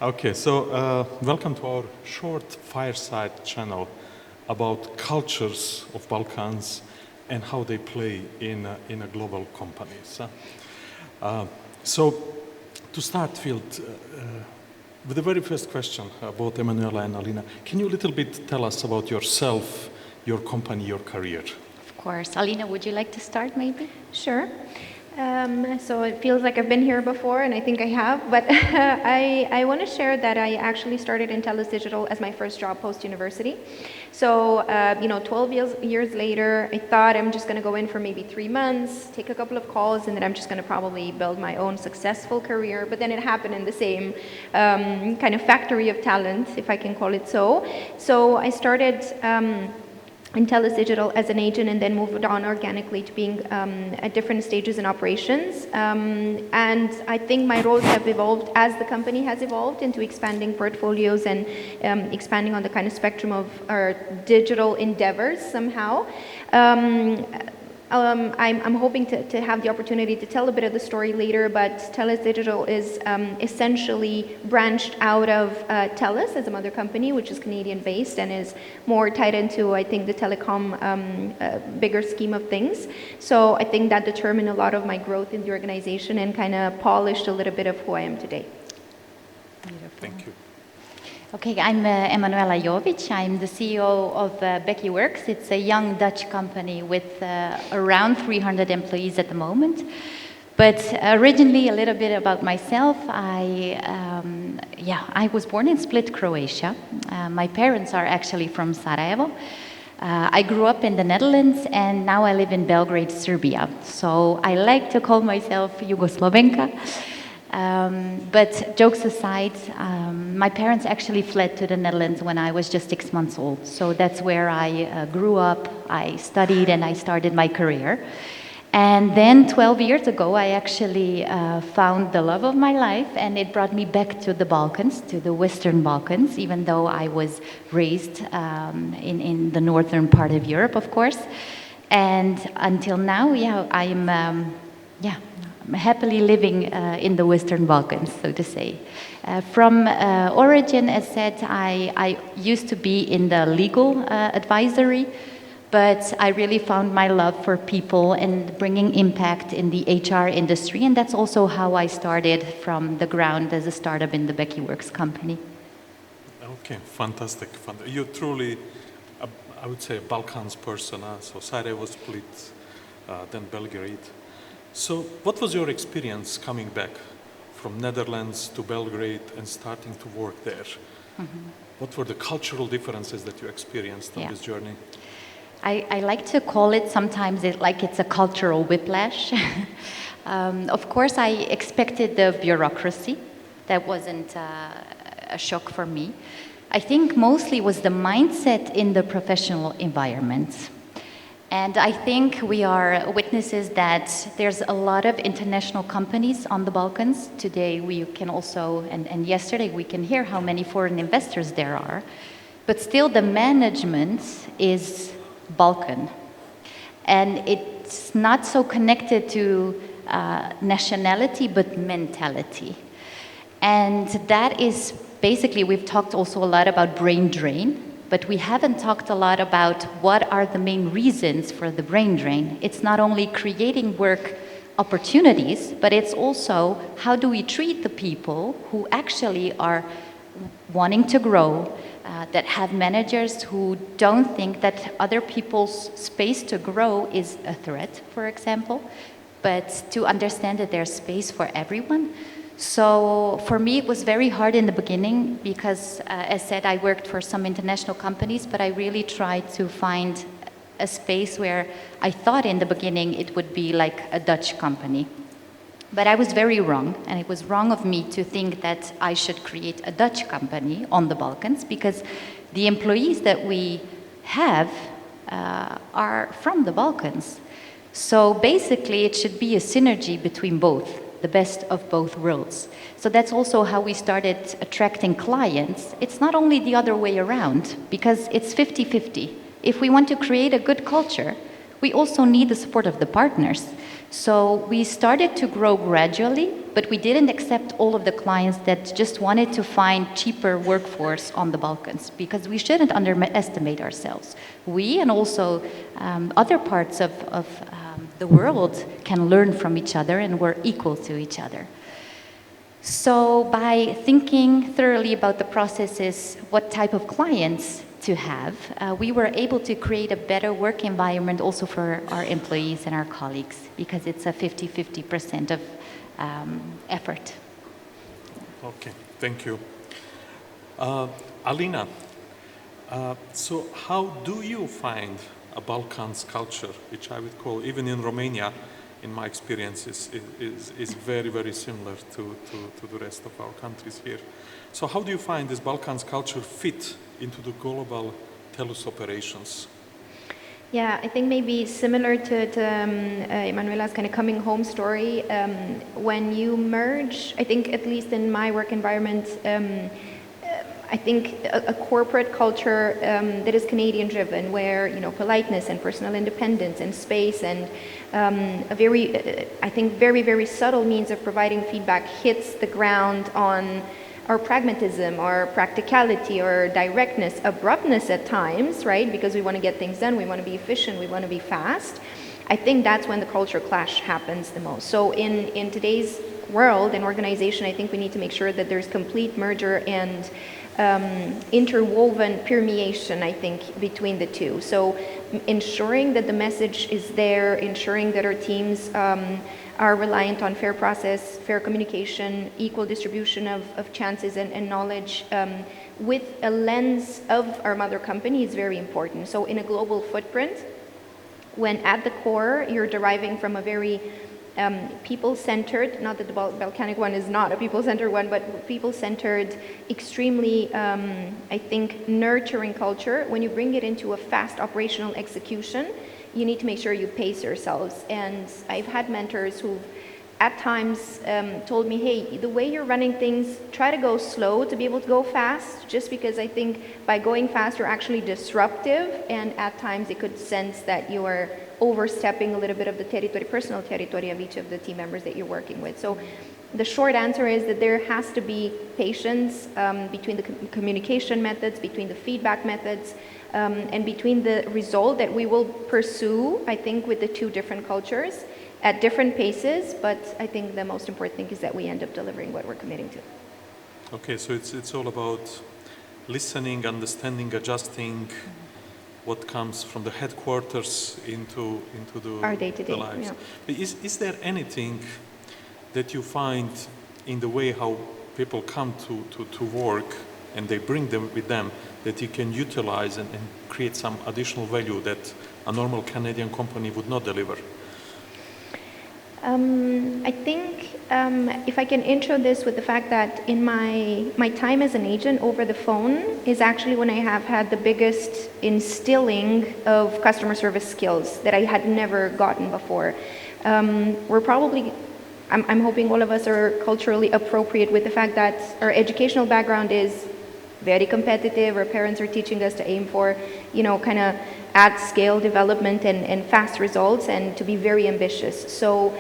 Okay, so welcome to our short fireside channel about cultures of Balkans and how they play in a global companies. So to start, Phil, with the very first question about Emanuela and Alina, can you a little bit tell us about yourself, your company, your career? Of course. Alina, would you like to start maybe? Sure. So it feels like I've been here before, and I think I have, but I want to share that I actually started in TELUS Digital as my first job post-university. So, 12 years later, I thought I'm just going to go in for maybe 3 months, take a couple of calls, and then I'm just going to probably build my own successful career. But then it happened in the same kind of factory of talent, if I can call it so. So I started in TELUS Digital as an agent and then moved on organically to being at different stages in operations. And I think my roles have evolved as the company has evolved into expanding portfolios and expanding on the kind of spectrum of our digital endeavors somehow. I'm hoping to have the opportunity to tell a bit of the story later, but TELUS Digital is essentially branched out of TELUS as a mother company, which is Canadian-based and is more tied into, I think, the telecom bigger scheme of things. So I think that determined a lot of my growth in the organization and kind of polished a little bit of who I am today. Beautiful. Thank you. Okay, I'm Emanuela Jovic. I'm the CEO of Becky Works. It's a young Dutch company with around 300 employees at the moment. But originally, a little bit about myself. I was born in Split, Croatia. My parents are actually from Sarajevo. I grew up in the Netherlands, and now I live in Belgrade, Serbia. So I like to call myself Jugoslovenka. But jokes aside, my parents actually fled to the Netherlands when I was just 6 months old. So that's where I grew up, I studied, and I started my career. And then 12 years ago, I actually found the love of my life, and it brought me back to the Balkans, to the Western Balkans, even though I was raised in the northern part of Europe, of course. And until now, I'm happily living in the Western Balkans, so to say. From origin, as said, I used to be in the legal advisory, but I really found my love for people and bringing impact in the HR industry, and that's also how I started from the ground as a startup in the Becky Works company. Okay, fantastic. You're truly, I would say, a Balkans person. So Sarajevo, Split, then Belgrade. So what was your experience coming back from Netherlands to Belgrade and starting to work there? Mm-hmm. What were the cultural differences that you experienced on this journey? I like to call it sometimes it's a cultural whiplash. Of course, I expected the bureaucracy. That wasn't a shock for me. I think mostly was the mindset in the professional environment. And I think we are witnesses that there's a lot of international companies on the Balkans. Today we can also, and yesterday we can hear how many foreign investors there are. But still the management is Balkan. And it's not so connected to nationality, but mentality. And that is basically, we've talked also a lot about brain drain. But we haven't talked a lot about what are the main reasons for the brain drain. It's not only creating work opportunities, but it's also how do we treat the people who actually are wanting to grow, that have managers who don't think that other people's space to grow is a threat, for example, but to understand that there's space for everyone. So for me, it was very hard in the beginning because, as said, I worked for some international companies, but I really tried to find a space where I thought in the beginning it would be like a Dutch company. But I was very wrong, and it was wrong of me to think that I should create a Dutch company on the Balkans because the employees that we have are from the Balkans. So basically, it should be a synergy between both. The best of both worlds. So that's also how we started attracting clients. It's not only the other way around, because it's 50-50. If we want to create a good culture, we also need the support of the partners. So we started to grow gradually, but we didn't accept all of the clients that just wanted to find cheaper workforce on the Balkans, because we shouldn't underestimate ourselves. We and also other parts of the world can learn from each other, and we're equal to each other. So by thinking thoroughly about the processes, what type of clients to have, we were able to create a better work environment also for our employees and our colleagues, because it's a 50-50% of effort. Okay, thank you. Alina, so how do you find a Balkans culture, which I would call, even in Romania, in my experience, is very, very similar to the rest of our countries here. So how do you find this Balkans culture fit into the global TELUS operations? Yeah, I think maybe similar to Emanuela's kind of coming home story, when you merge, I think at least in my work environment, I think a corporate culture that is Canadian driven, where politeness and personal independence and space and a very, I think very subtle means of providing feedback hits the ground on our pragmatism, our practicality, our directness, abruptness at times, right? Because we want to get things done, we want to be efficient, we want to be fast. I think that's when the culture clash happens the most. So in today's world and organization, I think we need to make sure that there's complete merger and interwoven permeation, I think, between the two. So ensuring that the message is there, ensuring that our teams are reliant on fair process, fair communication, equal distribution of chances and knowledge with a lens of our mother company is very important. So in a global footprint, when at the core you're deriving from a very people-centered, not that the Balkanic one is not a people-centered one, but people-centered, extremely, I think, nurturing culture, when you bring it into a fast operational execution, you need to make sure you pace yourselves. And I've had mentors who've at times told me, hey, the way you're running things, try to go slow to be able to go fast, just because I think by going fast, you're actually disruptive, and at times it could sense that you are overstepping a little bit of the territory, personal territory of each of the team members that you're working with. So the short answer is that there has to be patience between the communication methods, between the feedback methods, and between the result that we will pursue, I think, with the two different cultures at different paces. But I think the most important thing is that we end up delivering what we're committing to. Okay, so it's all about listening, understanding, adjusting what comes from the headquarters into Our day-to-day, the lives. yeah. But is there anything that you find in the way how people come to work and they bring them with them that you can utilize and create some additional value that a normal Canadian company would not deliver? I think if I can intro this with the fact that in my time as an agent over the phone is actually when I have had the biggest instilling of customer service skills that I had never gotten before. We're probably, I'm hoping all of us are culturally appropriate with the fact that our educational background is very competitive. Our parents are teaching us to aim for, kind of at scale development and fast results, and to be very ambitious. So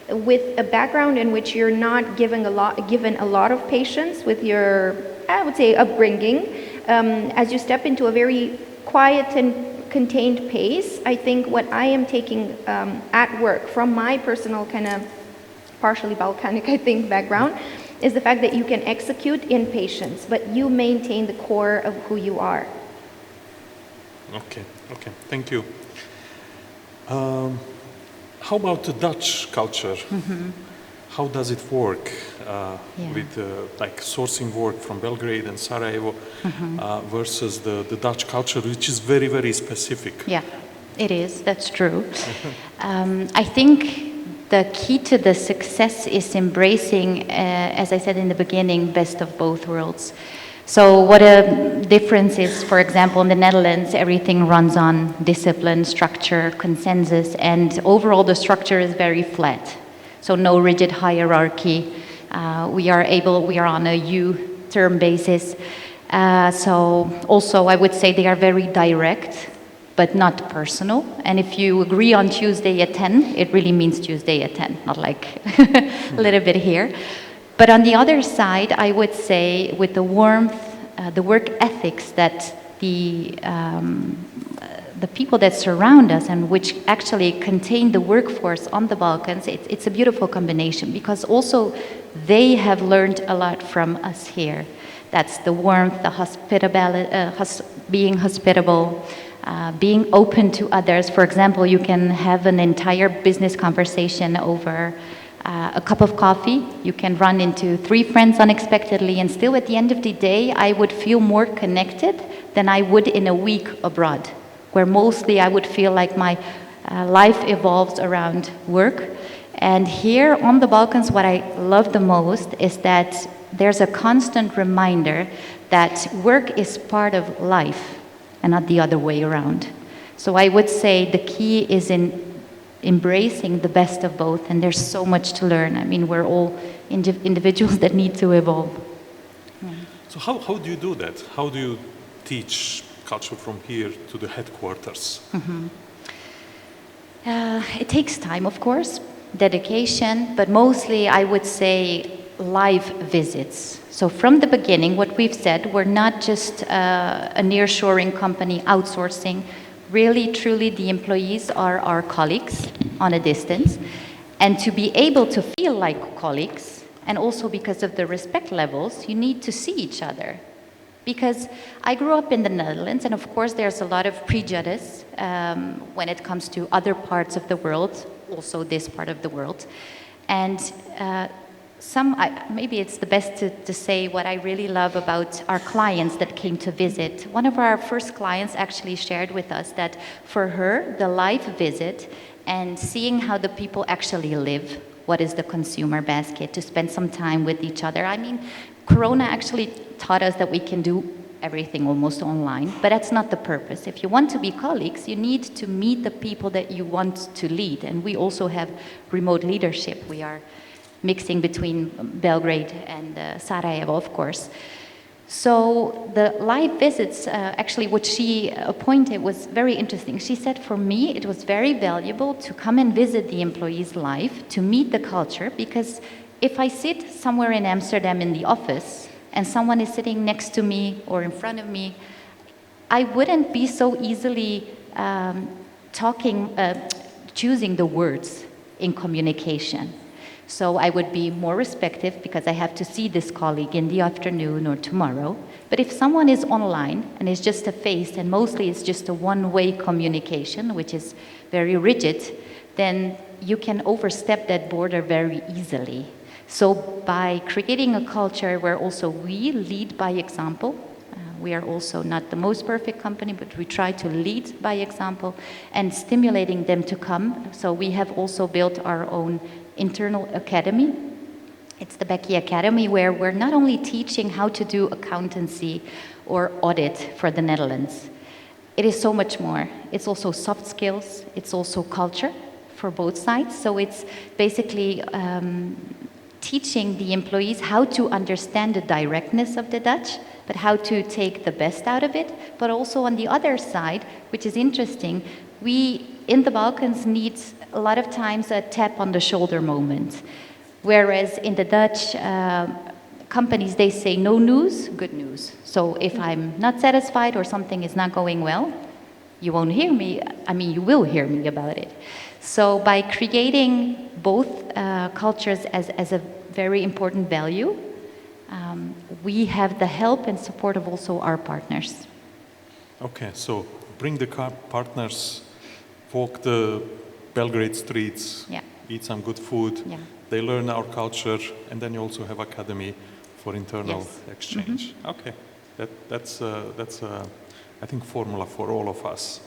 with a background in which you're not given a lot of patience with your, I would say, upbringing, as you step into a very quiet and contained pace, I think what I am taking at work from my personal kind of partially Balkanic, I think, background is the fact that you can execute in patience, but you maintain the core of who you are. Okay, thank you. How about the Dutch culture? Mm-hmm. How does it work with like sourcing work from Belgrade and Sarajevo versus the Dutch culture, which is very, very specific? Yeah, it is. That's true. I think the key to the success is embracing, as I said in the beginning, best of both worlds. So what a difference is, for example, in the Netherlands, everything runs on discipline, structure, consensus, and overall the structure is very flat. So no rigid hierarchy. We are on a U-term basis. So also I would say they are very direct but not personal. And if you agree on Tuesday at 10, it really means Tuesday at 10, not like a little bit here. But on the other side, I would say with the warmth, the work ethics that the people that surround us and which actually contain the workforce on the Balkans, it's a beautiful combination, because also they have learned a lot from us here. That's the warmth, the hospitality, being hospitable, being open to others. For example, you can have an entire business conversation over a cup of coffee. You can run into 3 friends unexpectedly, and still at the end of the day, I would feel more connected than I would in a week abroad, where mostly I would feel like my life evolves around work. And here on the Balkans, what I love the most is that there's a constant reminder that work is part of life and not the other way around. So I would say the key is in embracing the best of both, and there's so much to learn. I mean, we're all individuals that need to evolve. So how do you do that? How do you teach culture from here to the headquarters? It takes time, of course, dedication, but mostly I would say live visits. So from the beginning, what we've said, we're not just a nearshoring company outsourcing. Really, truly, the employees are our colleagues on a distance. And to be able to feel like colleagues, and also because of the respect levels, you need to see each other. Because I grew up in the Netherlands, and of course there's a lot of prejudice when it comes to other parts of the world, also this part of the world. And maybe it's the best to say what I really love about our clients that came to visit. One of our first clients actually shared with us that for her, the live visit and seeing how the people actually live, what is the consumer basket, to spend some time with each other. I mean, Corona actually taught us that we can do everything almost online, but that's not the purpose. If you want to be colleagues, you need to meet the people that you want to lead. And we also have remote leadership. We are mixing between Belgrade and Sarajevo, of course. So the live visits, actually what she appointed was very interesting. She said, for me, it was very valuable to come and visit the employees live, to meet the culture, because if I sit somewhere in Amsterdam in the office and someone is sitting next to me or in front of me, I wouldn't be so easily choosing the words in communication. So I would be more respectful because I have to see this colleague in the afternoon or tomorrow. But if someone is online and is just a face, and mostly it's just a one-way communication, which is very rigid, then you can overstep that border very easily. So by creating a culture where also we lead by example, we are also not the most perfect company, but we try to lead by example and stimulating them to come. So we have also built our own internal academy. It's the Becky Academy, where we're not only teaching how to do accountancy or audit for the Netherlands. It is so much more. It's also soft skills. It's also culture for both sides. So it's basically teaching the employees how to understand the directness of the Dutch, but how to take the best out of it. But also on the other side, which is interesting, we in the Balkans need a lot of times a tap on the shoulder moment. Whereas in the Dutch companies, they say no news, good news. So if I'm not satisfied or something is not going well, you won't hear me. I mean, you will hear me about it. So by creating both cultures as a very important value, we have the help and support of also our partners. Okay, so bring the partners, walk the Belgrade streets, eat some good food, they learn our culture, and then you also have academy for internal exchange. Mm-hmm. Okay, that's I think formula for all of us.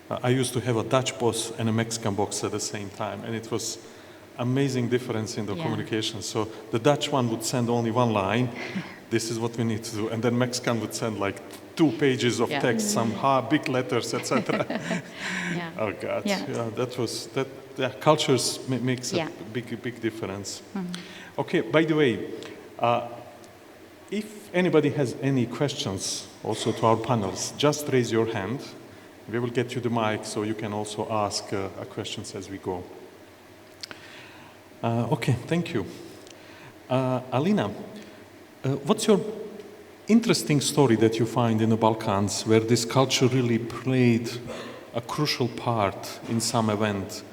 I used to have a Dutch boss and a Mexican boss at the same time, and it was amazing difference in the communication. So the Dutch one would send only one line, this is what we need to do, and then Mexican would send like 2 pages of text, some big letters, etc. Oh God, cultures makes a big difference. Mm-hmm. Okay, by the way, if anybody has any questions also to our panels, just raise your hand We will get you the mic so you can also ask questions as we go. Okay, thank you. Alina, what's your interesting story that you find in the Balkans where this culture really played a crucial part in some event,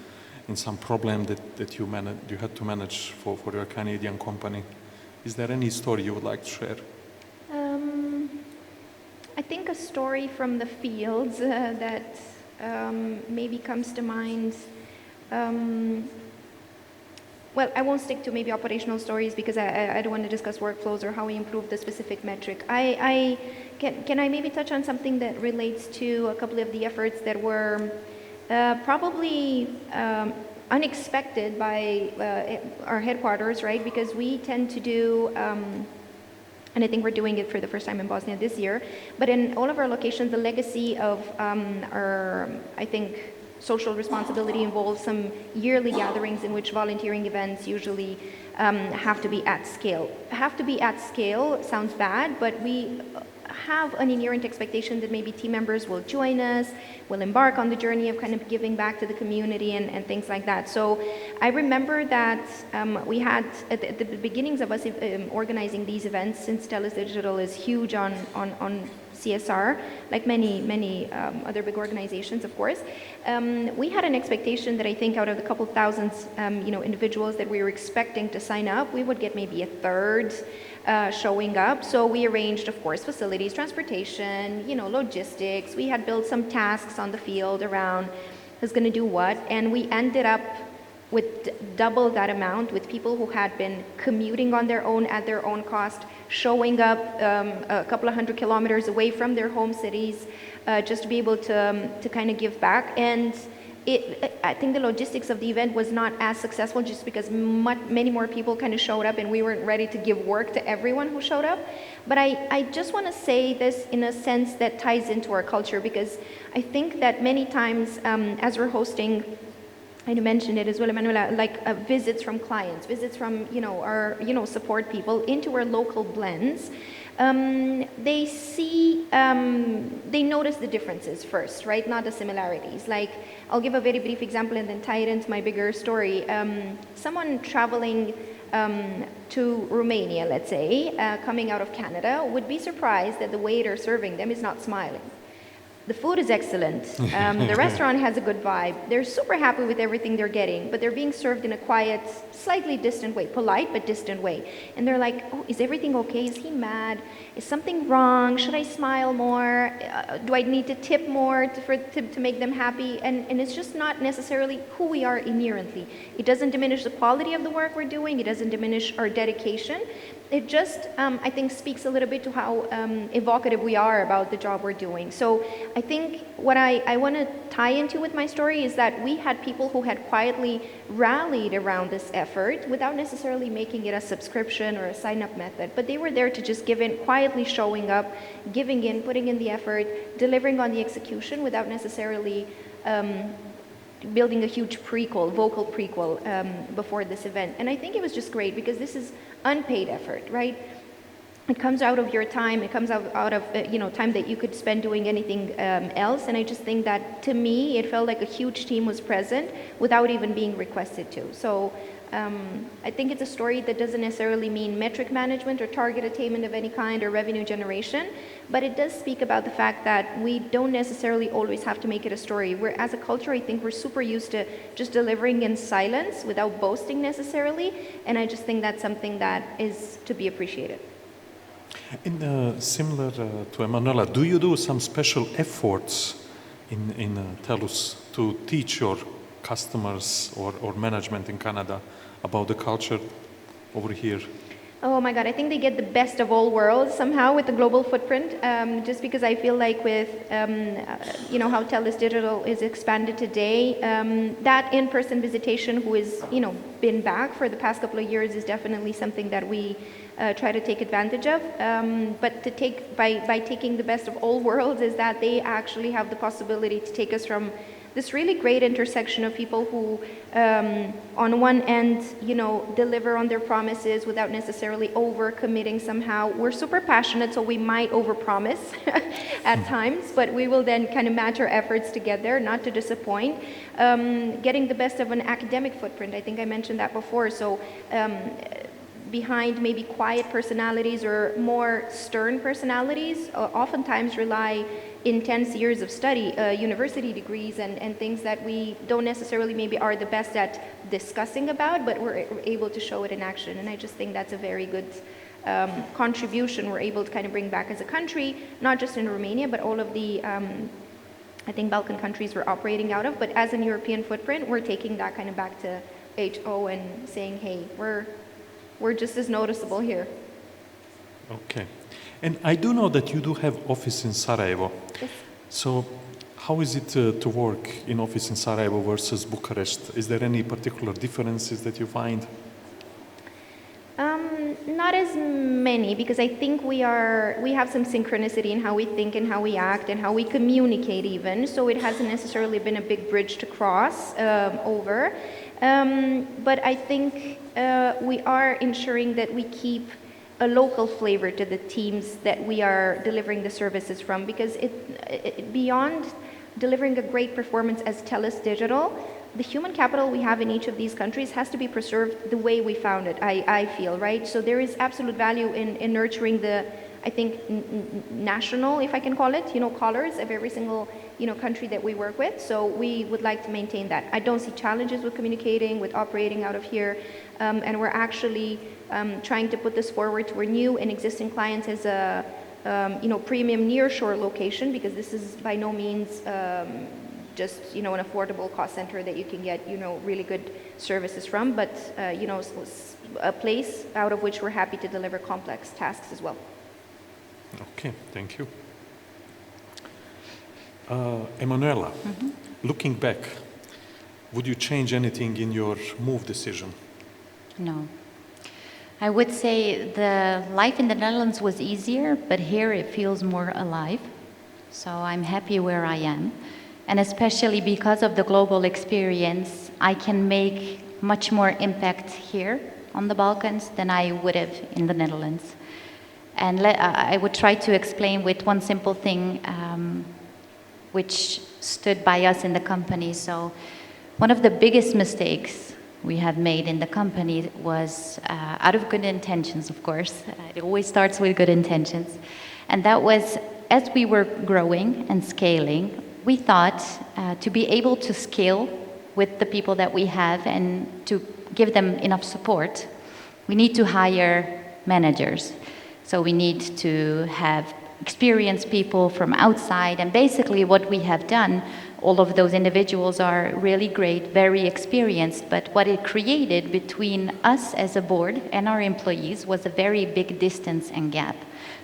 in some problem that you had to manage for your Canadian company? Is there any story you would like to share? I think a story from the fields that maybe comes to mind. Well, I won't stick to maybe operational stories because I don't want to discuss workflows or how we improve the specific metric. Can I maybe touch on something that relates to a couple of the efforts that were probably unexpected by our headquarters, right? Because we tend to do, and I think we're doing it for the first time in Bosnia this year, but in all of our locations, the legacy of our, I think, social responsibility involves some yearly gatherings in which volunteering events usually have to be at scale. Have to be at scale sounds bad, but we have an inherent expectation that maybe team members will join us, will embark on the journey of kind of giving back to the community and things like that. So I remember that we had, at the beginnings of us organizing these events, since TELUS Digital is huge on CSR, like many other big organizations, of course. We had an expectation that I think out of the couple thousand individuals that we were expecting to sign up, we would get maybe a third showing up. So we arranged, of course, facilities, transportation, logistics. We had built some tasks on the field around who's going to do what, and we ended up with double that amount, with people who had been commuting on their own at their own cost, showing up a couple of 100 kilometers away from their home cities, just to be able to kind of give back. And I think the logistics of the event was not as successful just because many more people kind of showed up and we weren't ready to give work to everyone who showed up. But I just want to say this in a sense that ties into our culture, because I think that many times as we're hosting, and you mentioned it as well, Emanuela, like visits from clients, visits from our support people into our local blends. They see, they notice the differences first, right? Not the similarities. Like, I'll give a very brief example and then tie it into my bigger story. Someone traveling to Romania, let's say, coming out of Canada, would be surprised that the waiter serving them is not smiling. The food is excellent. The restaurant has a good vibe. They're super happy with everything they're getting, but they're being served in a quiet, slightly distant way, polite but distant way. And they're like, oh, is everything okay? Is he mad? Is something wrong? Should I smile more? Do I need to tip more to make them happy? And it's just not necessarily who we are inherently. It doesn't diminish the quality of the work we're doing. It doesn't diminish our dedication. It just, I think, speaks a little bit to how evocative we are about the job we're doing. So I think what I want to tie into with my story is that we had people who had quietly rallied around this effort without necessarily making it a subscription or a sign-up method, but they were there to just give in, quietly showing up, giving in, putting in the effort, delivering on the execution without necessarily building a huge vocal prequel before this event. And I think it was just great because this is unpaid effort, right? It comes out of your time, it comes out of time that you could spend doing anything else. And I just think that, to me, it felt like a huge team was present without even being requested to. So I think it's a story that doesn't necessarily mean metric management or target attainment of any kind or revenue generation, but it does speak about the fact that we don't necessarily always have to make it a story. As a culture, I think we're super used to just delivering in silence without boasting necessarily, and I just think that's something that is to be appreciated. Similar to Emanuela, do you do some special efforts in TELUS to teach your customers or management in Canada about the culture over here? Oh my God, I think they get the best of all worlds somehow with the global footprint, just because I feel like with, how TELUS Digital is expanded today, that in-person visitation who has, been back for the past couple of years is definitely something that we try to take advantage of. But by taking the best of all worlds is that they actually have the possibility to take us from this really great intersection of people who, on one end, deliver on their promises without necessarily over-committing somehow. We're super passionate, so we might over-promise at times, but we will then kind of match our efforts together, not to disappoint. Getting the best of an academic footprint, I think I mentioned that before. So behind maybe quiet personalities or more stern personalities, oftentimes rely intense years of study, university degrees, and things that we don't necessarily maybe are the best at discussing about, but we're able to show it in action. And I just think that's a very good contribution we're able to kind of bring back as a country, not just in Romania, but all of the I think Balkan countries we're operating out of. But as an European footprint, we're taking that kind of back to HO and saying, hey, we're just as noticeable here. Okay. And I do know that you do have office in Sarajevo. Yes. So how is it to work in office in Sarajevo versus Bucharest? Is there any particular differences that you find? Not as many, because I think we have some synchronicity in how we think and how we act and how we communicate even. So it hasn't necessarily been a big bridge to cross over. But I think we are ensuring that we keep a local flavor to the teams that we are delivering the services from, because it beyond delivering a great performance as TELUS Digital, the human capital we have in each of these countries has to be preserved the way we found it, I feel, right? So there is absolute value in nurturing the, I think, national, if I can call it, colors of every single, country that we work with. So we would like to maintain that. I don't see challenges with communicating, with operating out of here, and we're actually trying to put this forward to our new and existing clients as a, premium nearshore location, because this is by no means just, an affordable cost center that you can get, really good services from, but, a place out of which we're happy to deliver complex tasks as well. Okay, thank you. Emanuela, looking back, would you change anything in your move decision? No. I would say the life in the Netherlands was easier, but here it feels more alive. So I'm happy where I am. And especially because of the global experience, I can make much more impact here on the Balkans than I would have in the Netherlands. And I would try to explain with one simple thing which stood by us in the company. So one of the biggest mistakes we have made in the company was out of good intentions, of course. It always starts with good intentions. And that was, as we were growing and scaling, we thought to be able to scale with the people that we have and to give them enough support, we need to hire managers. So we need to have experienced people from outside. And basically what we have done, all of those individuals are really great, very experienced, but what it created between us as a board and our employees was a very big distance and gap.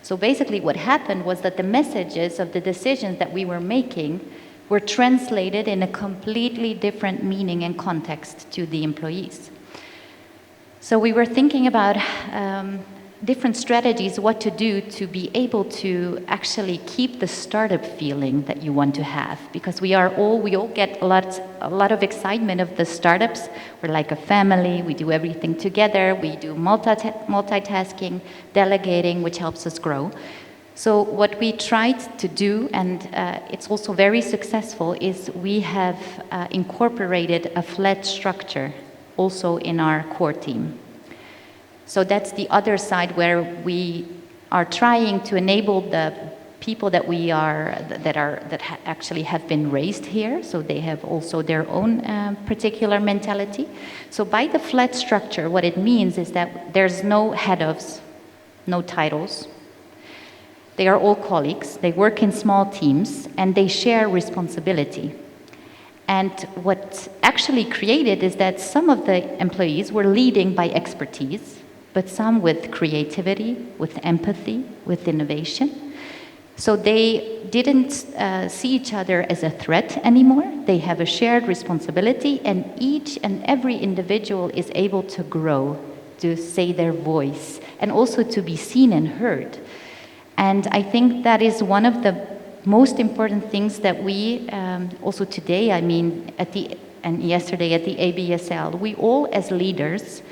So basically what happened was that the messages of the decisions that we were making were translated in a completely different meaning and context to the employees. So we were thinking about different strategies, what to do to be able to actually keep the startup feeling that you want to have, because we all get a lot of excitement of the startups. We're like a family, we do everything together, we do multitasking, delegating, which helps us grow. So what we tried to do, and it's also very successful, is we have incorporated a flat structure also in our core team. So that's the other side where we are trying to enable the people that actually have been raised here. So they have also their own particular mentality. So by the flat structure, what it means is that there's no head ofs, no titles. They are all colleagues. They work in small teams and they share responsibility. And what actually created is that some of the employees were leading by expertise, but some with creativity, with empathy, with innovation. So they didn't see each other as a threat anymore. They have a shared responsibility, and each and every individual is able to grow, to say their voice, and also to be seen and heard. And I think that is one of the most important things that we, also today, I mean, and yesterday at the ABSL, we all as leaders,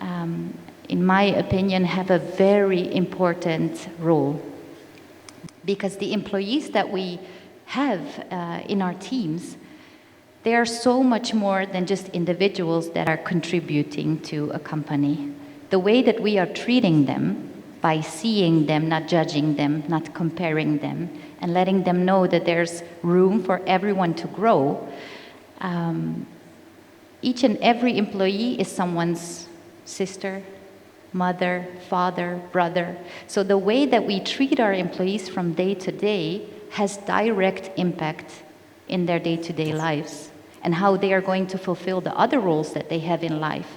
in my opinion, have a very important role. Because the employees that we have in our teams, they are so much more than just individuals that are contributing to a company. The way that we are treating them, by seeing them, not judging them, not comparing them, and letting them know that there's room for everyone to grow, each and every employee is someone's sister, mother, father, brother. So the way that we treat our employees from day to day has direct impact in their day-to-day lives and how they are going to fulfill the other roles that they have in life.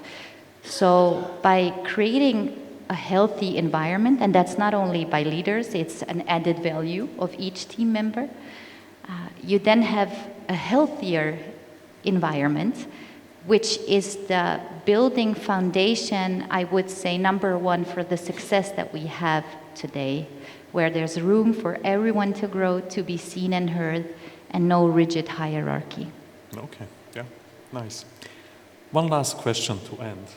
So by creating a healthy environment, and that's not only by leaders, it's an added value of each team member, you then have a healthier environment, which is the building foundation, I would say, number one for the success that we have today, where there's room for everyone to grow, to be seen and heard, and no rigid hierarchy. Okay, yeah, nice. One last question to end.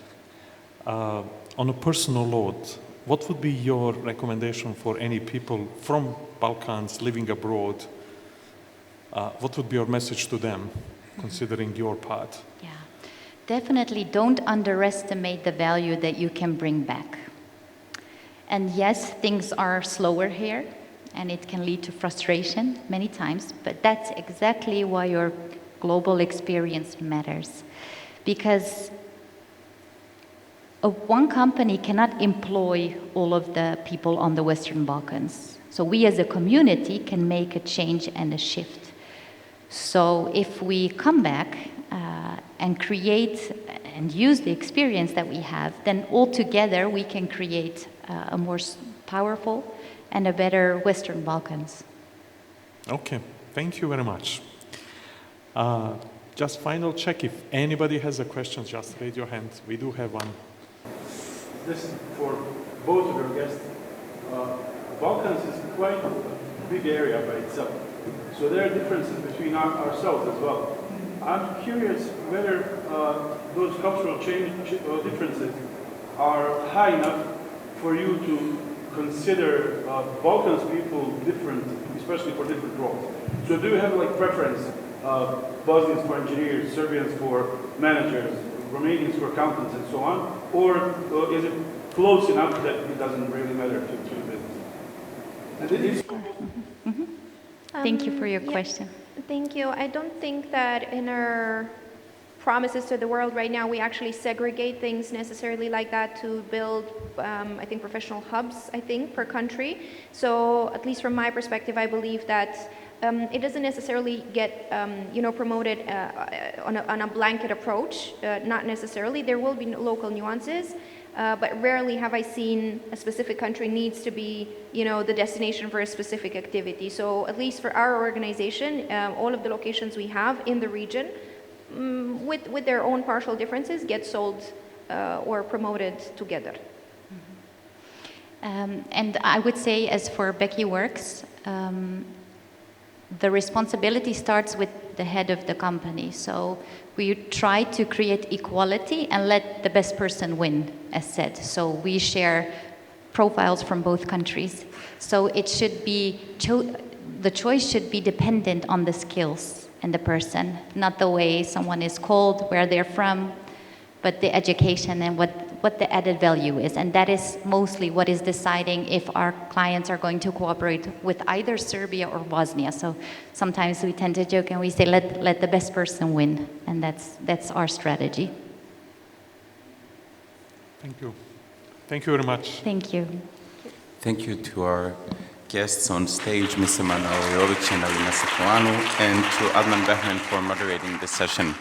On a personal note, what would be your recommendation for any people from Balkans living abroad? What would be your message to them, considering your part? Yeah, definitely don't underestimate the value that you can bring back. And yes, things are slower here, and it can lead to frustration many times, but that's exactly why your global experience matters. Because one company cannot employ all of the people on the Western Balkans. So we as a community can make a change and a shift. So if we come back and create and use the experience that we have, then all together we can create a more powerful and a better Western Balkans. Okay, thank you very much. Just final check, if anybody has a question, just raise your hand. We do have one. This is for both of your guests. Balkans is quite a big area by itself. So there are differences between ourselves as well. I'm curious whether those cultural differences are high enough for you to consider Balkans people different, especially for different roles. So do you have like preference, Bosnians for engineers, Serbians for managers, Romanians for accountants and so on? Or is it close enough that it doesn't really matter to the business? Thank you for your question. Thank you. I don't think that in our promises to the world right now we actually segregate things necessarily like that to build, I think, professional hubs, I think, per country. So at least from my perspective, I believe that it doesn't necessarily get, promoted on a blanket approach. Not necessarily. There will be local nuances, but rarely have I seen a specific country needs to be, the destination for a specific activity. So at least for our organization, all of the locations we have in the region, with their own partial differences, get sold or promoted together. And I would say, as for Becky Works, the responsibility starts with the head of the company. So we try to create equality and let the best person win, as said. So we share profiles from both countries. So it should be, the choice should be dependent on the skills and the person, not the way someone is called, where they're from, but the education and what the added value is. And that is mostly what is deciding if our clients are going to cooperate with either Serbia or Bosnia. So sometimes we tend to joke and we say, let the best person win. And that's our strategy. Thank you. Thank you very much. Thank you. Thank you to our guests on stage, Mr. Manojlovic and Alina Sakoanu, and to Adnan Behmen for moderating this session.